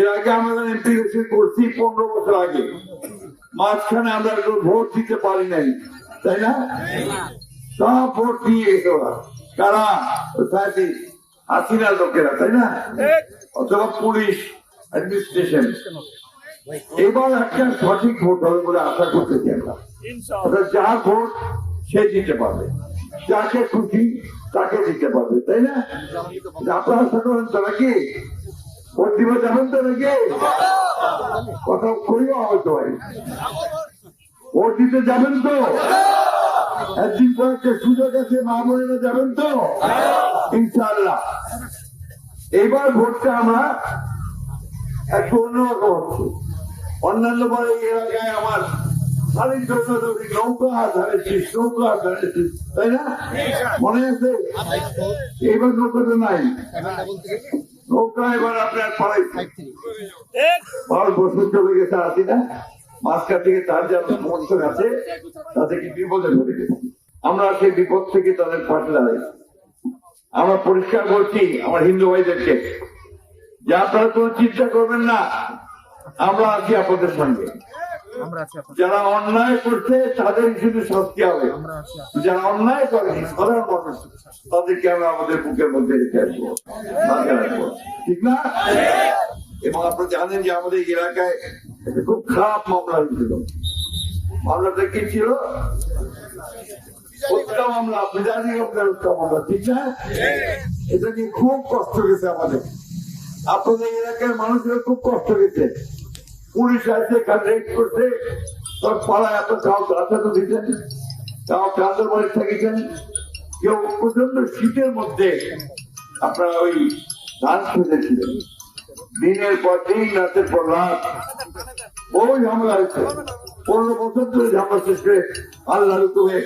এর আগে আমাদের এমপি করছি 15 বছর আগে, মাঝখানে আমরা একটু ভোট দিতে পারি নাই, তাই না? সব ভোট দিয়ে গেছে ওরা, কারা? হাসিনার লোকেরা, তাই না? অথবা পুলিশ অ্যাডমিনিস্ট্রেশন। এবার একটা সঠিক ভোট হবে বলে আশা করতেছি আমরা। যার ভোট সে দিতে পারবে, যাকে খুশি তাকে দিতে পারবে, তাই না? আপনারা আশা করেন তো নাকি? ভোট দিবে যাবেন তো নাকি? কথা করিও হয়তো ভাই, ভোট দিতে যাবেন তো? একদিন পর একটা সুযোগ আছে, মা বোনেরা যাবেন তো ইনশাআল্লাহ। এইবার ভোটটা আমরা একটু অন্যরকম হচ্ছে। অন্যান্য বার এই এলাকায় আমার নৌকা ধারেছিস, নৌকা ধারেছিস, তাই না? মনে আছে? এইবার নৌকাটা নাই, নৌকা এবার আপনার পাড়াই 12 বছর চলে গেছে, আসি না? মাঝখান থেকে তার যা সমর্থক আছে তাদেরকে বিপদে ধরে গেছে। আমরা সেই বিপদ থেকে তাদের পাশে দাঁড়াই। আমরা পরিষ্কার বলছি আমার হিন্দু ভাইদেরকে যে আপনারা কোনো চিন্তা করবেন না, আমরা আছি আপনাদের সঙ্গে। যারা অন্যায় করছে তাদের শুধু শাস্তি হবে, যারা অন্যায় করেনি সাধারণ মানুষ তাদেরকে আমরা আমাদের বুকের মধ্যে রেখে আসবো, ঠিক না? এবং আপনারা জানেন যে আমাদের এলাকায় একটা খুব খারাপ মামলা হয়েছিল। মামলাটা কি ছিল? হত্যা মামলা, বিদায়ী হত্যা মামলা, ঠিক না? এটা নিয়ে খুব কষ্ট গেছে আমাদের, আপনাদের এলাকার মানুষের খুব কষ্ট গেছে। পুলিশ আসছে, রেড করছে, তোর পাড়ায় এত কাউ রাস্তা দিতেন, কাউ কাঁদের বাড়ি থাকিতেন, কেউ প্রচন্ড শীতের মধ্যে আপনারা ওই ধান খেতেছিলেন, দিনের পর দিন, রাতের পর রাত, ওই ঝামেলা হয়েছে। 15 বছর ধরে ঝামেলা শেষ করে আল্লাহ রুকুমে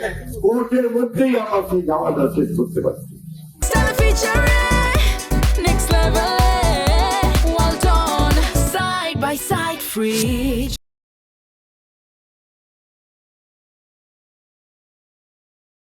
কোর্টের মধ্যেই আমরা সেই ঝামেলাটা শেষ করতে পারছি। Side by side, free.